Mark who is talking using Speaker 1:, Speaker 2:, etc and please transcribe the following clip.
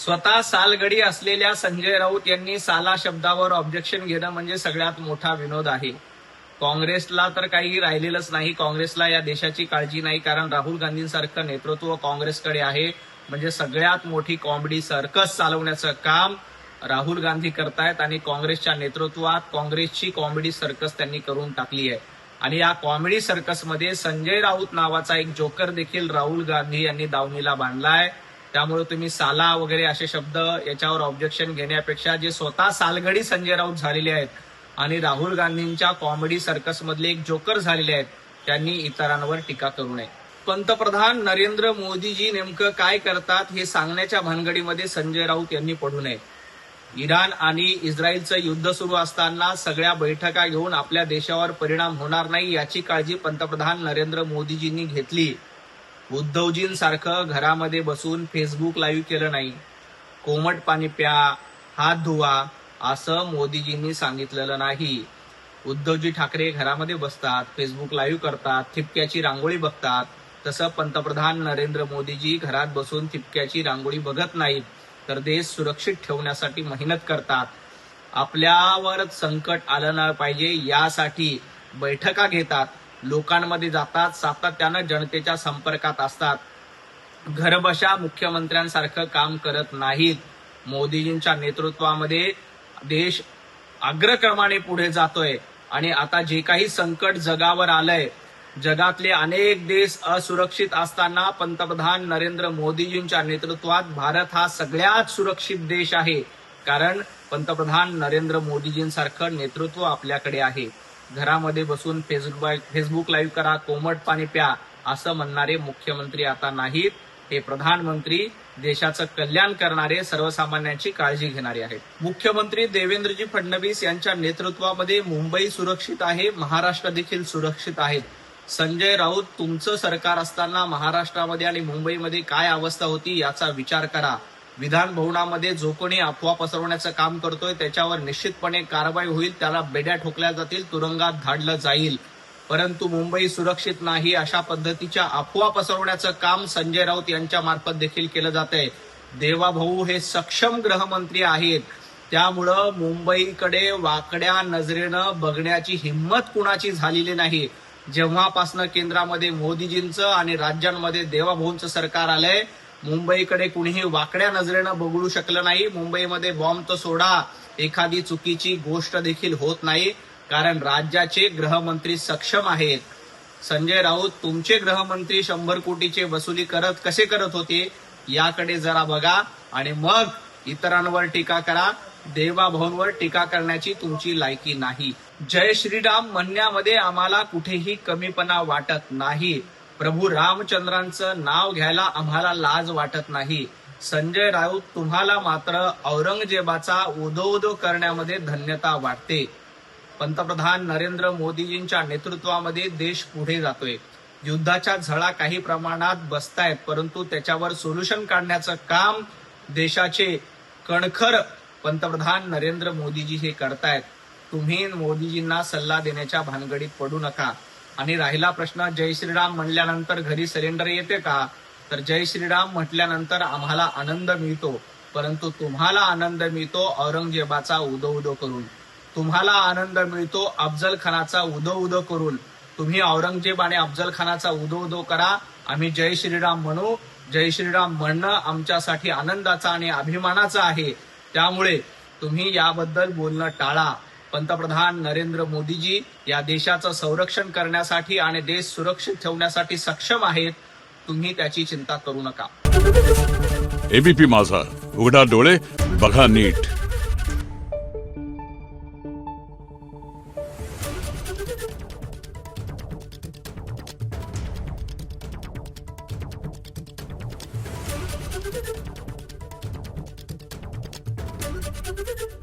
Speaker 1: स्वतः सालगडी असलेल्या संजय राऊत यांनी साला शब्दावर ऑब्जेक्शन घेणं म्हणजे सगळ्यात मोठा विनोद आहे. काँग्रेसला तर काही राहिलेलंच नाही. काँग्रेसला या देशाची काळजी नाही, कारण राहुल गांधींसारखं नेतृत्व काँग्रेसकडे आहे. म्हणजे सगळ्यात मोठी कॉमेडी सर्कस चालवण्याचं काम राहुल गांधी करतायत आणि काँग्रेसच्या नेतृत्वात काँग्रेसची कॉमेडी सर्कस त्यांनी करून टाकली आहे. आणि या कॉमेडी सर्कसमध्ये संजय राऊत नावाचा एक जोकर देखील राहुल गांधी यांनी दावणीला बांधलाय. त्यामुळे तुम्ही साला वगैरे असे शब्द याच्यावर ऑब्जेक्शन घेण्यापेक्षा जे स्वतः सालगडी संजय राऊत झालेले आहेत आणि राहुल गांधींच्या कॉमेडी सर्कस मधले एक जोकर झालेले आहेत, त्यांनी इतरांवर टीका करू नये. पंतप्रधान नरेंद्र मोदीजी नेमकं काय करतात हे सांगण्याच्या भानगडीमध्ये संजय राऊत यांनी पडू नये. इराण आणि इस्रायलचं युद्ध सुरू असताना सगळ्या बैठका घेऊन आपल्या देशावर परिणाम होणार नाही याची काळजी पंतप्रधान नरेंद्र मोदीजींनी घेतली. उद्धवजींसारखं घरामध्ये बसून फेसबुक लाईव्ह केलं नाही. कोमट पाणी प्या, हात धुवा असं मोदीजींनी सांगितलेलं नाही. उद्धवजी ठाकरे घरामध्ये बसतात, फेसबुक लाईव्ह करतात, ठिपक्याची रांगोळी बघतात. तसं पंतप्रधान नरेंद्र मोदीजी घरात बसून ठिपक्याची रांगोळी बघत नाहीत, तर देश सुरक्षित ठेवण्यासाठी मेहनत करतात. आपल्यावर संकट आलं नाही पाहिजे यासाठी बैठका घेतात, लोकांमध्ये जातात, सातत्यानं जनतेच्या संपर्कात असतात. घरबशा मुख्यमंत्र्यांसारखं काम करत नाहीत. मोदीजींच्या नेतृत्वामध्ये देश अग्रक्रमाने पुढे जातोय आणि आता जे काही संकट जगावर आलंय, जगातले अनेक देश असुरक्षित असताना पंतप्रधान नरेंद्र मोदीजींच्या नेतृत्वात भारत हा सगळ्यात सुरक्षित देश आहे. कारण पंतप्रधान नरेंद्र मोदीजींसारखं नेतृत्व आपल्याकडे आहे. घरामध्ये बसून फेसबुक लाईव्ह करा, कोमट पाणी प्या असं म्हणणारे मुख्यमंत्री आता नाहीत. हे प्रधानमंत्री देशाचं कल्याण करणारे, सर्वसामान्यांची काळजी घेणारे आहेत. मुख्यमंत्री देवेंद्रजी फडणवीस यांच्या नेतृत्वामध्ये मुंबई सुरक्षित आहे, महाराष्ट्र देखील सुरक्षित आहेत. संजय राऊत, तुमचं सरकार असताना महाराष्ट्रामध्ये आणि मुंबईमध्ये काय अवस्था होती याचा विचार करा. विधान भवनामध्ये जो कोणी अफवा पसरवण्याचं काम करतोय त्याच्यावर निश्चितपणे कारवाई होईल, त्याला बेड्या ठोकल्या जातील, तुरुंगात धाडलं जाईल. परंतु मुंबई सुरक्षित नाही अशा पद्धतीच्या अफवा पसरवण्याचं काम संजय राऊत यांच्या मार्फत देखील केलं जात आहे. देवाभाऊ हे सक्षम गृहमंत्री आहेत, त्यामुळं मुंबईकडे वाकड्या नजरेनं बघण्याची हिंमत कुणाची झालेली नाही. जेव्हापासनं केंद्रामध्ये मोदीजींचं आणि राज्यांमध्ये देवाभाऊंचं सरकार आलंय, मुंबईकडे कुणीही वाकड्या नजरेनं बघू शकलं नाही. मुंबईमध्ये बॉम्ब तर सोडा, एखादी चुकीची गोष्ट देखील होत नाही, कारण राज्याचे गृहमंत्री सक्षम आहेत. संजय राऊत, तुमचे गृहमंत्री 100 कोटीचे वसुली कसे करत होते याकडे जरा बघा आणि मग इतरांवर टीका करा. देवाभाऊंवर टीका करण्याची तुमची लायकी नाही. जय श्रीराम म्हणण्यामध्ये आम्हाला कुठेही कमीपणा वाटत नाही. प्रभू रामचंद्रांचं नाव घ्यायला आम्हाला लाज वाटत नाही. संजय राऊत, तुम्हाला मात्र औरंगजेबाचा उदो करण्यामध्ये धन्यता वाटते. पंतप्रधान नरेंद्र मोदीजींच्या नेतृत्वामध्ये देश पुढे जातोय. युद्धाच्या झळा काही प्रमाणात बसतायत, परंतु त्याच्यावर सोल्युशन काढण्याचं काम देशाचे कणखर पंतप्रधान नरेंद्र मोदीजी हे करतायत. तुम्ही मोदीजींना सल्ला देण्याच्या भानगडीत पडू नका. आणि राहिला प्रश्न, जय श्रीराम म्हणल्यानंतर घरी सिलेंडर येते का? तर जय श्रीराम म्हटल्यानंतर आम्हाला आनंद मिळतो, परंतु तुम्हाला आनंद मिळतो औरंगजेबाचा उदो करून. तुम्हाला आनंद मिळतो अफजल खानाचा उदो करून. तुम्ही औरंगजेब आणि अफजल खानाचा उदो करा, आम्ही जय श्रीराम म्हणू. जय श्रीराम म्हणणं आमच्यासाठी आनंदाचा आणि अभिमानाचा आहे. त्यामुळे तुम्ही याबद्दल बोलणं टाळा. पंतप्रधान नरेंद्र मोदीजी या देशाचं संरक्षण करण्यासाठी आणि देश सुरक्षित ठेवण्यासाठी सक्षम आहेत. तुम्ही त्याची चिंता करू नका.
Speaker 2: एबीपी माझा, उघडा डोळे बघा नीट.
Speaker 3: Thank you.